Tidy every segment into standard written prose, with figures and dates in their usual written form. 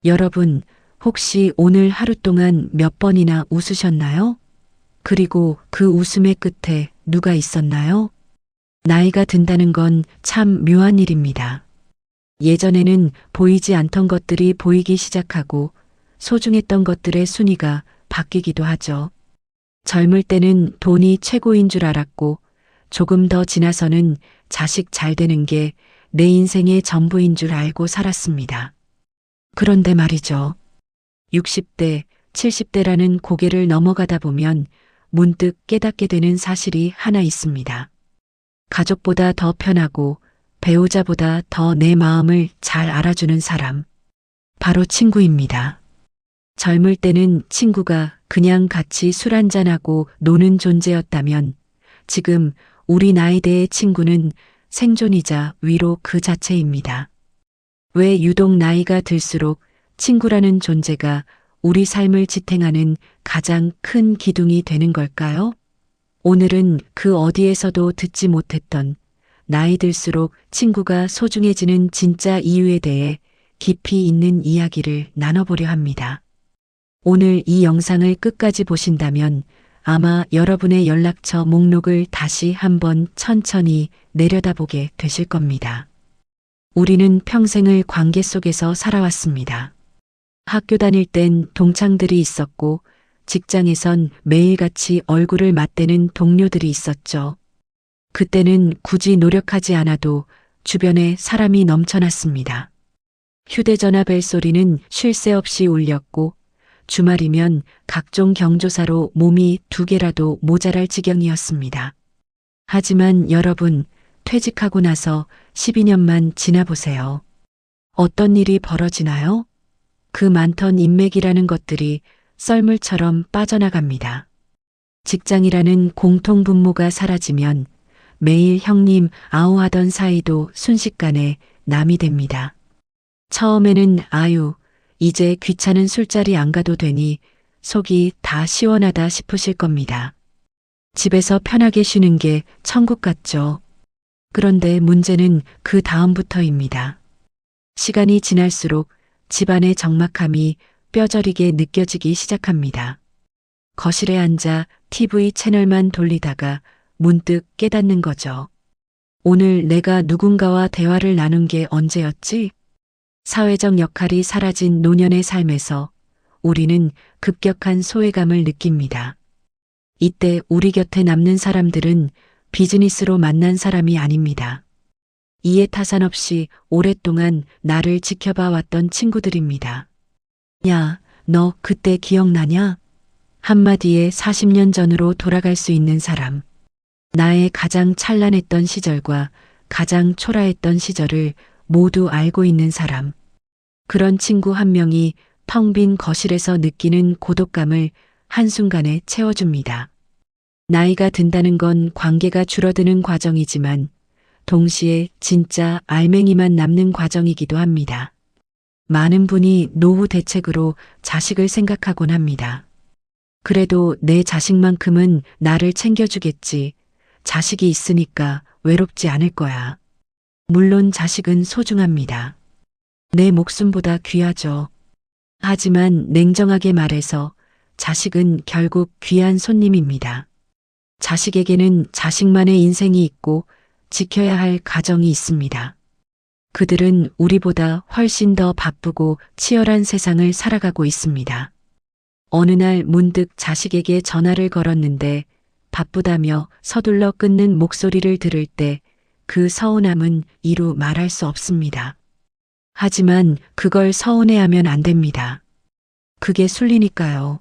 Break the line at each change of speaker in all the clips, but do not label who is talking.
여러분, 혹시 오늘 하루 동안 몇 번이나 웃으셨나요? 그리고 그 웃음의 끝에 누가 있었나요? 나이가 든다는 건 참 묘한 일입니다. 예전에는 보이지 않던 것들이 보이기 시작하고 소중했던 것들의 순위가 바뀌기도 하죠. 젊을 때는 돈이 최고인 줄 알았고 조금 더 지나서는 자식 잘 되는 게 내 인생의 전부인 줄 알고 살았습니다. 그런데 말이죠. 60대, 70대라는 고개를 넘어가다 보면 문득 깨닫게 되는 사실이 하나 있습니다. 가족보다 더 편하고 배우자보다 더 내 마음을 잘 알아주는 사람. 바로 친구입니다. 젊을 때는 친구가 그냥 같이 술 한잔하고 노는 존재였다면 지금 우리 나이대의 친구는 생존이자 위로 그 자체입니다. 왜 유독 나이가 들수록 친구라는 존재가 우리 삶을 지탱하는 가장 큰 기둥이 되는 걸까요? 오늘은 그 어디에서도 듣지 못했던 나이 들수록 친구가 소중해지는 진짜 이유에 대해 깊이 있는 이야기를 나눠보려 합니다. 오늘 이 영상을 끝까지 보신다면 아마 여러분의 연락처 목록을 다시 한번 천천히 내려다보게 되실 겁니다. 우리는 평생을 관계 속에서 살아왔습니다. 학교 다닐 땐 동창들이 있었고 직장에선 매일같이 얼굴을 맞대는 동료들이 있었죠. 그때는 굳이 노력하지 않아도 주변에 사람이 넘쳐났습니다. 휴대전화 벨소리는 쉴 새 없이 울렸고 주말이면 각종 경조사로 몸이 2개라도 모자랄 지경이었습니다. 하지만 여러분, 퇴직하고 나서 12년만 지나보세요. 어떤 일이 벌어지나요? 그 많던 인맥이라는 것들이 썰물처럼 빠져나갑니다. 직장이라는 공통분모가 사라지면 매일 형님 아우하던 사이도 순식간에 남이 됩니다. 처음에는 아유, 이제 귀찮은 술자리 안 가도 되니 속이 다 시원하다 싶으실 겁니다. 집에서 편하게 쉬는 게 천국 같죠. 그런데 문제는 그 다음부터입니다. 시간이 지날수록 집안의 적막함이 뼈저리게 느껴지기 시작합니다. 거실에 앉아 TV 채널만 돌리다가 문득 깨닫는 거죠. 오늘 내가 누군가와 대화를 나눈 게 언제였지? 사회적 역할이 사라진 노년의 삶에서 우리는 급격한 소외감을 느낍니다. 이때 우리 곁에 남는 사람들은 비즈니스로 만난 사람이 아닙니다. 이해 타산 없이 오랫동안 나를 지켜봐 왔던 친구들입니다. 야, 너 그때 기억나냐? 한마디에 40년 전으로 돌아갈 수 있는 사람. 나의 가장 찬란했던 시절과 가장 초라했던 시절을 모두 알고 있는 사람. 그런 친구 한 명이 텅 빈 거실에서 느끼는 고독감을 한순간에 채워줍니다. 나이가 든다는 건 관계가 줄어드는 과정이지만 동시에 진짜 알맹이만 남는 과정이기도 합니다. 많은 분이 노후 대책으로 자식을 생각하곤 합니다. 그래도 내 자식만큼은 나를 챙겨주겠지. 자식이 있으니까 외롭지 않을 거야. 물론 자식은 소중합니다. 내 목숨보다 귀하죠. 하지만 냉정하게 말해서 자식은 결국 귀한 손님입니다. 자식에게는 자식만의 인생이 있고 지켜야 할 가정이 있습니다. 그들은 우리보다 훨씬 더 바쁘고 치열한 세상을 살아가고 있습니다. 어느 날 문득 자식에게 전화를 걸었는데 바쁘다며 서둘러 끊는 목소리를 들을 때 그 서운함은 이루 말할 수 없습니다. 하지만 그걸 서운해하면 안 됩니다. 그게 순리니까요.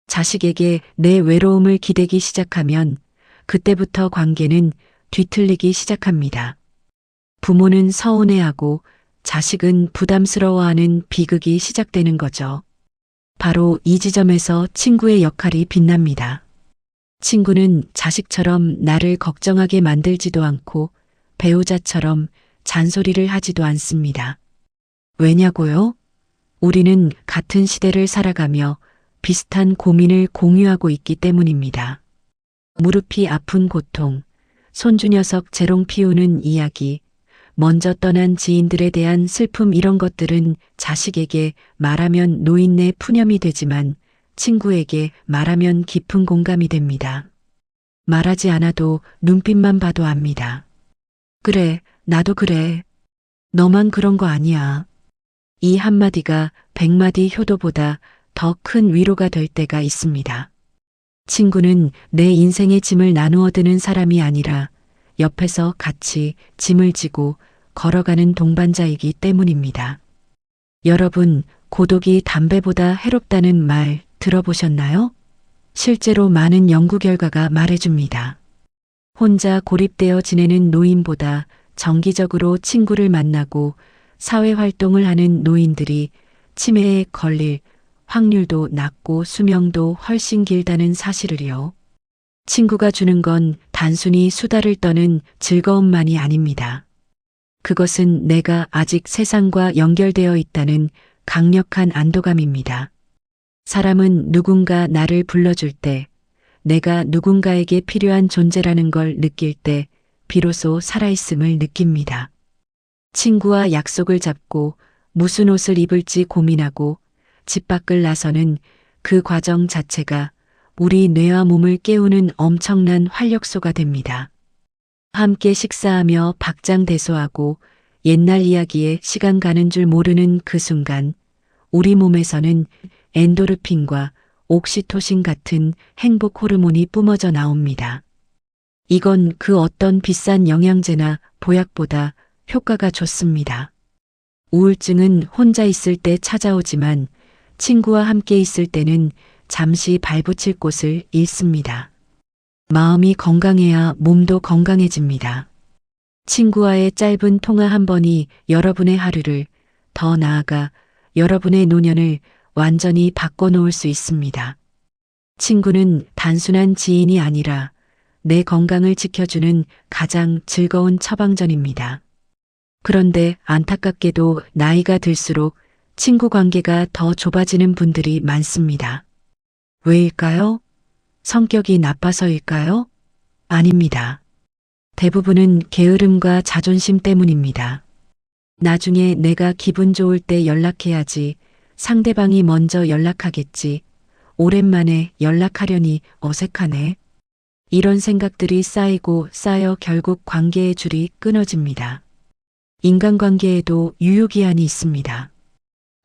자식에게 내 외로움을 기대기 시작하면 그때부터 관계는 뒤틀리기 시작합니다. 부모는 서운해하고 자식은 부담스러워하는 비극이 시작되는 거죠. 바로 이 지점에서 친구의 역할이 빛납니다. 친구는 자식처럼 나를 걱정하게 만들지도 않고 배우자처럼 잔소리를 하지도 않습니다. 왜냐고요? 우리는 같은 시대를 살아가며 비슷한 고민을 공유하고 있기 때문입니다. 무릎이 아픈 고통, 손주 녀석 재롱 피우는 이야기, 먼저 떠난 지인들에 대한 슬픔 이런 것들은 자식에게 말하면 노인네 푸념이 되지만 친구에게 말하면 깊은 공감이 됩니다. 말하지 않아도 눈빛만 봐도 압니다. 그래, 나도 그래. 너만 그런 거 아니야. 이 한마디가 100마디 효도보다 더 큰 위로가 될 때가 있습니다. 친구는 내 인생의 짐을 나누어 드는 사람이 아니라 옆에서 같이 짐을 지고 걸어가는 동반자이기 때문입니다. 여러분, 고독이 담배보다 해롭다는 말 들어보셨나요? 실제로 많은 연구 결과가 말해줍니다. 혼자 고립되어 지내는 노인보다 정기적으로 친구를 만나고 사회활동을 하는 노인들이 치매에 걸릴 확률도 낮고 수명도 훨씬 길다는 사실을요. 친구가 주는 건 단순히 수다를 떠는 즐거움만이 아닙니다. 그것은 내가 아직 세상과 연결되어 있다는 강력한 안도감입니다. 사람은 누군가 나를 불러줄 때, 내가 누군가에게 필요한 존재라는 걸 느낄 때 비로소 살아있음을 느낍니다. 친구와 약속을 잡고 무슨 옷을 입을지 고민하고 집 밖을 나서는 그 과정 자체가 우리 뇌와 몸을 깨우는 엄청난 활력소가 됩니다. 함께 식사하며 박장대소하고 옛날 이야기에 시간 가는 줄 모르는 그 순간 우리 몸에서는 엔도르핀과 옥시토신 같은 행복 호르몬이 뿜어져 나옵니다. 이건 그 어떤 비싼 영양제나 보약보다 효과가 좋습니다. 우울증은 혼자 있을 때 찾아오지만 친구와 함께 있을 때는 잠시 발붙일 곳을 잃습니다. 마음이 건강해야 몸도 건강해집니다. 친구와의 짧은 통화 한 번이 여러분의 하루를, 더 나아가 여러분의 노년을 완전히 바꿔놓을 수 있습니다. 친구는 단순한 지인이 아니라 내 건강을 지켜주는 가장 즐거운 처방전입니다. 그런데 안타깝게도 나이가 들수록 친구 관계가 더 좁아지는 분들이 많습니다. 왜일까요? 성격이 나빠서일까요? 아닙니다. 대부분은 게으름과 자존심 때문입니다. 나중에 내가 기분 좋을 때 연락해야지, 상대방이 먼저 연락하겠지, 오랜만에 연락하려니 어색하네. 이런 생각들이 쌓이고 쌓여 결국 관계의 줄이 끊어집니다. 인간관계에도 유효기한이 있습니다.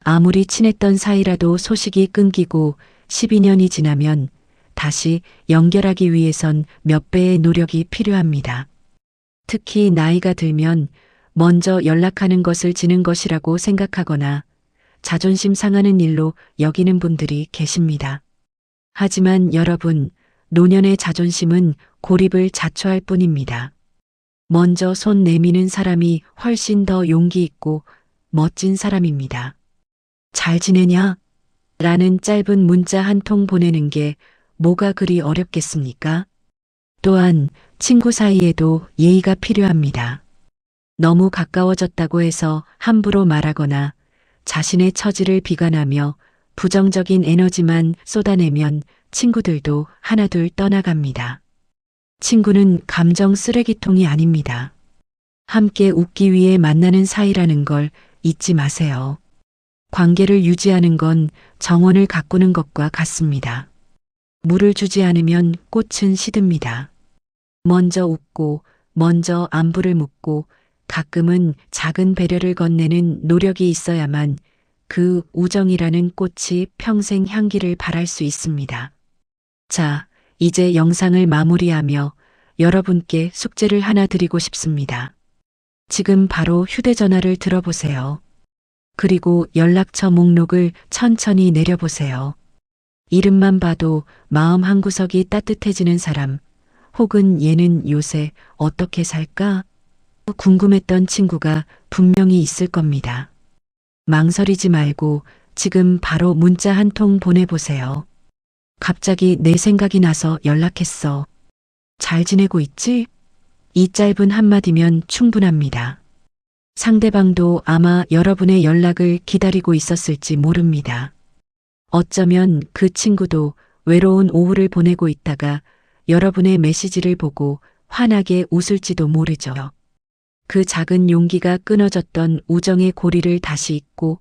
아무리 친했던 사이라도 소식이 끊기고 12년이 지나면 다시 연결하기 위해선 몇 배의 노력이 필요합니다. 특히 나이가 들면 먼저 연락하는 것을 지는 것이라고 생각하거나 자존심 상하는 일로 여기는 분들이 계십니다. 하지만 여러분, 노년의 자존심은 고립을 자초할 뿐입니다. 먼저 손 내미는 사람이 훨씬 더 용기 있고 멋진 사람입니다. 잘 지내냐? 라는 짧은 문자 한 통 보내는 게 뭐가 그리 어렵겠습니까? 또한 친구 사이에도 예의가 필요합니다. 너무 가까워졌다고 해서 함부로 말하거나 자신의 처지를 비관하며 부정적인 에너지만 쏟아내면 친구들도 하나둘 떠나갑니다. 친구는 감정 쓰레기통이 아닙니다. 함께 웃기 위해 만나는 사이라는 걸 잊지 마세요. 관계를 유지하는 건 정원을 가꾸는 것과 같습니다. 물을 주지 않으면 꽃은 시듭니다. 먼저 웃고, 먼저 안부를 묻고, 가끔은 작은 배려를 건네는 노력이 있어야만 그 우정이라는 꽃이 평생 향기를 발할 수 있습니다. 자, 이제 영상을 마무리하며 여러분께 숙제를 하나 드리고 싶습니다. 지금 바로 휴대전화를 들어보세요. 그리고 연락처 목록을 천천히 내려보세요. 이름만 봐도 마음 한구석이 따뜻해지는 사람, 혹은 얘는 요새 어떻게 살까? 궁금했던 친구가 분명히 있을 겁니다. 망설이지 말고 지금 바로 문자 한 통 보내보세요. 갑자기 내 생각이 나서 연락했어. 잘 지내고 있지? 이 짧은 한마디면 충분합니다. 상대방도 아마 여러분의 연락을 기다리고 있었을지 모릅니다. 어쩌면 그 친구도 외로운 오후를 보내고 있다가 여러분의 메시지를 보고 환하게 웃을지도 모르죠. 그 작은 용기가 끊어졌던 우정의 고리를 다시 잇고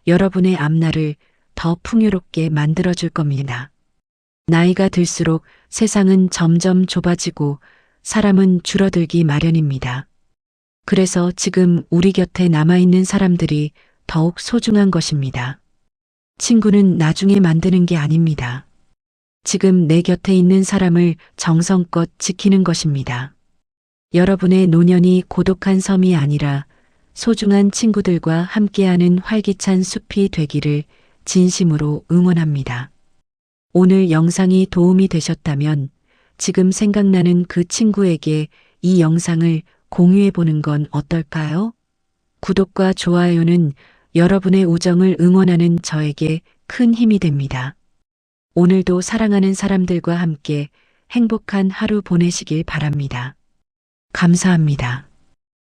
여러분의 앞날을 더 풍요롭게 만들어줄 겁니다. 나이가 들수록 세상은 점점 좁아지고 사람은 줄어들기 마련입니다. 그래서 지금 우리 곁에 남아있는 사람들이 더욱 소중한 것입니다. 친구는 나중에 만드는 게 아닙니다. 지금 내 곁에 있는 사람을 정성껏 지키는 것입니다. 여러분의 노년이 고독한 섬이 아니라 소중한 친구들과 함께하는 활기찬 숲이 되기를 진심으로 응원합니다. 오늘 영상이 도움이 되셨다면 지금 생각나는 그 친구에게 이 영상을 공유해 보는 건 어떨까요? 구독과 좋아요는 여러분의 우정을 응원하는 저에게 큰 힘이 됩니다. 오늘도 사랑하는 사람들과 함께 행복한 하루 보내시길 바랍니다. 감사합니다.